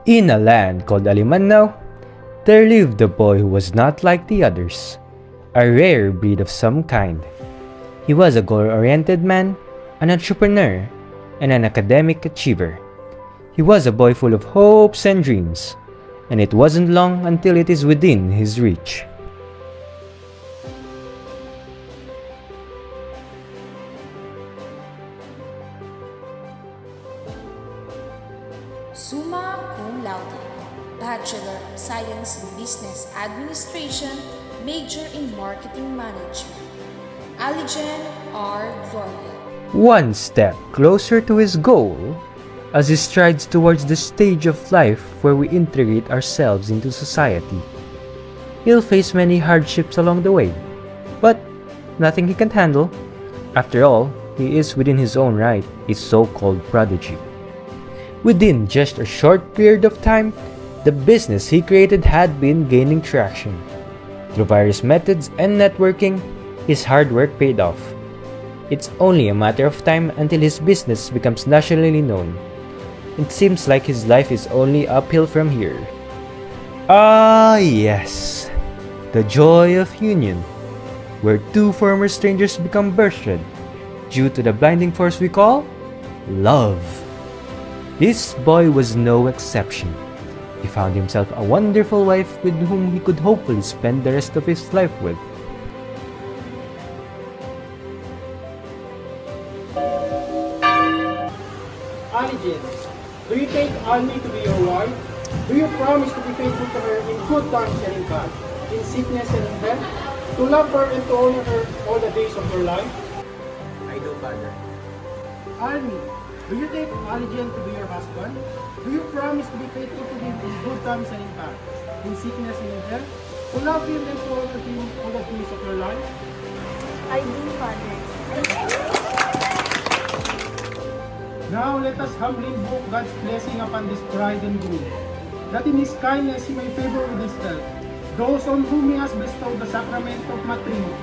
In a land called Alimannaw, there lived a boy who was not like the others, a rare breed of some kind. He was a goal-oriented man, an entrepreneur, and an academic achiever. He was a boy full of hopes and dreams, and it wasn't long until it is within his reach. Summa cum laude, Bachelor of Science in Business Administration, major in Marketing Management. Aligen R. Gloria. One step closer to his goal as he strides towards the stage of life where we integrate ourselves into society. He'll face many hardships along the way, but nothing he can't handle. After all, he is within his own right a so-called prodigy. Within just a short period of time, the business he created had been gaining traction. Through various methods and networking, his hard work paid off. It's only a matter of time until his business becomes nationally known. It seems like his life is only uphill from here. Ah, yes, the joy of union, where two former strangers become best-friends due to the blinding force we call love. This boy was no exception. He found himself a wonderful wife with whom he could hopefully spend the rest of his life with. Aligen, do you take Annie to be your wife? Do you promise to be faithful to her in good times and in bad, in sickness and in health, to love her and to honor her all the days of your life? I do, Father. Annie, do you take Aligen to be your husband? Do you promise to be faithful to him in good times and in bad, in sickness and in health, to love him and to honor him all the days of your life? I do, Father. Now let us humbly invoke God's blessing upon this bride and groom, that in His kindness He may favor with His help those on whom He has bestowed the sacrament of matrimony.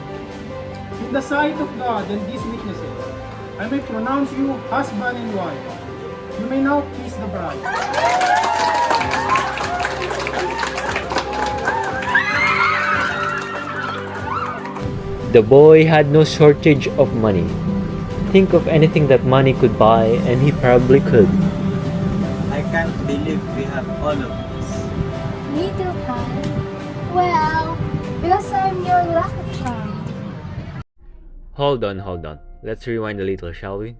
In the sight of God and these witnesses, I may pronounce you husband and wife. You may now kiss the bride. The boy had no shortage of money. Think of anything that money could buy, and he probably could. I can't believe we have all of this. Me too, Han. Well, because I'm your lucky charm. Hold on. Let's rewind a little, shall we?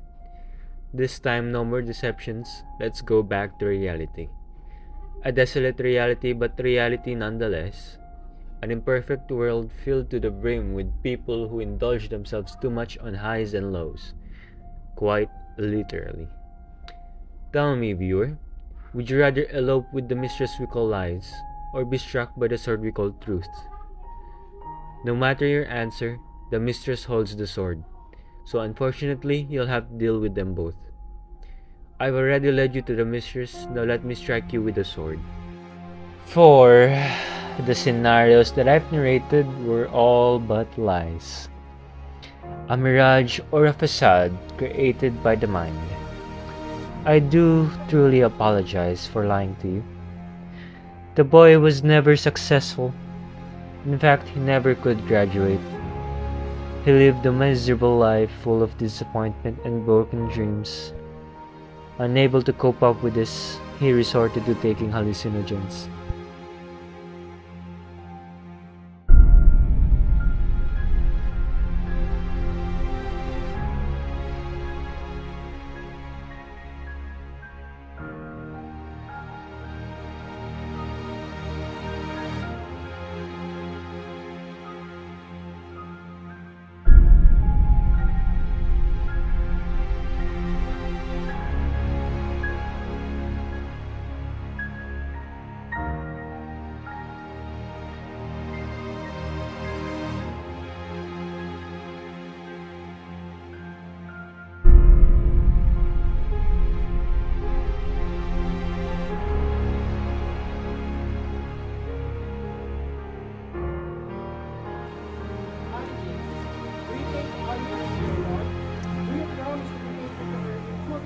This time, no more deceptions. Let's go back to reality. A desolate reality, but reality nonetheless. An imperfect world filled to the brim with people who indulge themselves too much on highs and lows. Quite literally. Tell me, viewer, would you rather elope with the mistress we call lies, or be struck by the sword we call truth? No matter your answer, the mistress holds the sword, so unfortunately, you'll have to deal with them both. I've already led you to the mistress, now let me strike you with the sword. For the scenarios that I've narrated were all but lies. A mirage or a facade created by the mind. I do truly apologize for lying to you. The boy was never successful. In fact, he never could graduate. He lived a miserable life full of disappointment and broken dreams. Unable to cope up with this, he resorted to taking hallucinogens.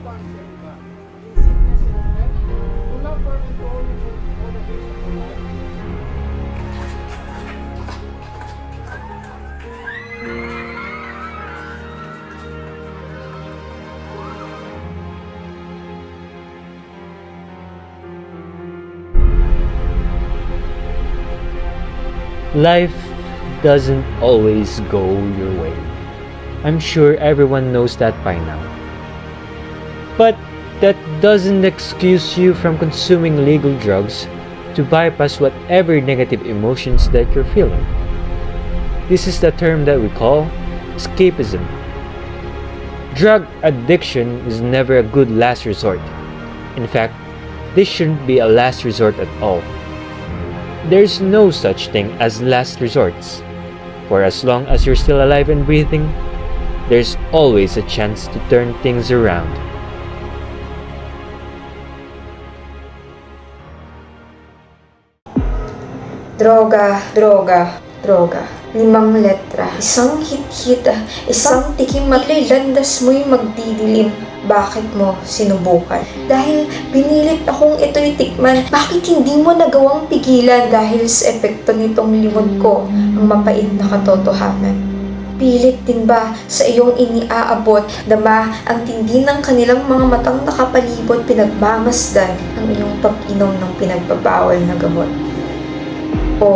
Times and in bad, in sickness and in health, to love her and to honor Life doesn't always go your way. I'm sure everyone knows that by now. But that doesn't excuse you from consuming legal drugs to bypass whatever negative emotions that you're feeling. This is the term that we call escapism. Drug addiction is never a good last resort. In fact, this shouldn't be a last resort at all. There's no such thing as last resorts. For as long as you're still alive and breathing, there's always a chance to turn things around. Droga, droga, droga. 5 letra. Isang hit-hit, isang tikim landas mo'y magdidilim. Bakit mo sinubukan? Dahil binilit akong ito'y tikman. Bakit hindi mo nagawang pigilan? Dahil sa epekto nitong limot ko ang mapait na katotohanan. Pilit din ba sa iyong iniaabot? Dama ang tindi ng kanilang mga matang nakapalibot, pinagmamasdan ang iyong pag-inom ng pinagbabawal na gamot. O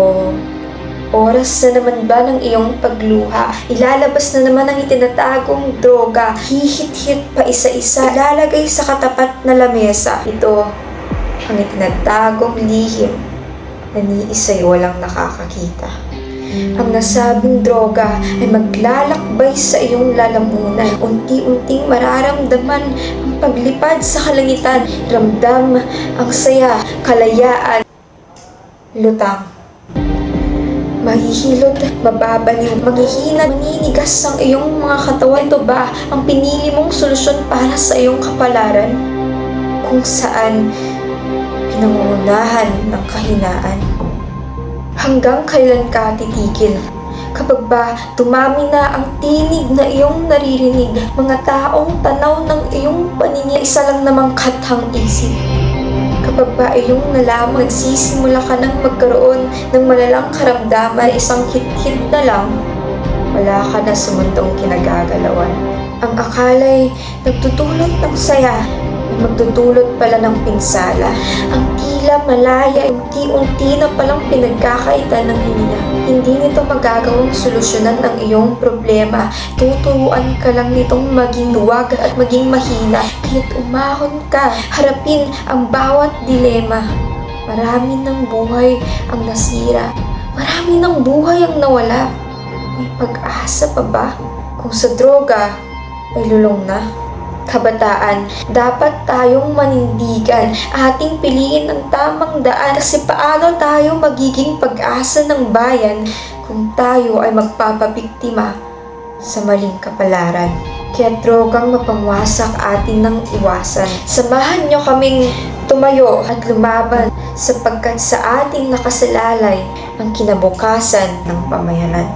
oras na naman ba ng iyong pagluha? Ilalabas na naman ang itinatagong droga. Hihit-hit pa isa-isa, ilalagay sa katapat na lamesa. Ito ang itinatagong lihim na ni isa'y walang nakakakita. Ang nasabing droga ay maglalakbay sa iyong lalamunan. Unti-unting mararamdaman ang paglipad sa kalangitan. Ramdam ang saya, kalayaan, lutang. Mahihilot, mababaliw, manghihina, maninigas ang iyong mga katawan. Ito ba ang pinili mong solusyon para sa iyong kapalaran? Kung saan pinangungunahan ng kahinaan? Hanggang kailan ka titigil? Kapag ba tumami na ang tinig na iyong naririnig, mga taong tanaw ng iyong paningin, isa lang namang kathang isip. Kapag ba iyong nalaman, nagsisimula ka ng magkaroon ng malalang karamdaman, isang hit-hit na lang, wala ka na sa mundong kinagagalawan. Ang akala'y nagtutulot ng saya, ay magtutulot pala ng pinsala. Ang tila malaya, unti-unti na palang pinagkakaitan ng hininga. Hindi nito magagawang solusyonan ang iyong problema. Tuturuan ka lang nitong maging luwag at maging mahina. Kaya't umahon ka, harapin ang bawat dilema. Marami ng buhay ang nasira. Marami ng buhay ang nawala. May pag-asa pa ba kung sa droga ay lulong na? Kabataan, dapat tayong manindigan, ating piliin ang tamang daan, kasi paano tayo magiging pag-asa ng bayan kung tayo ay magpapabiktima sa maling kapalaran. Kaya drogang mapangwasak atin ng iwasan. Samahan niyo kaming tumayo at lumaban, sapagkat sa ating nakasalalay ang kinabukasan ng pamayanan.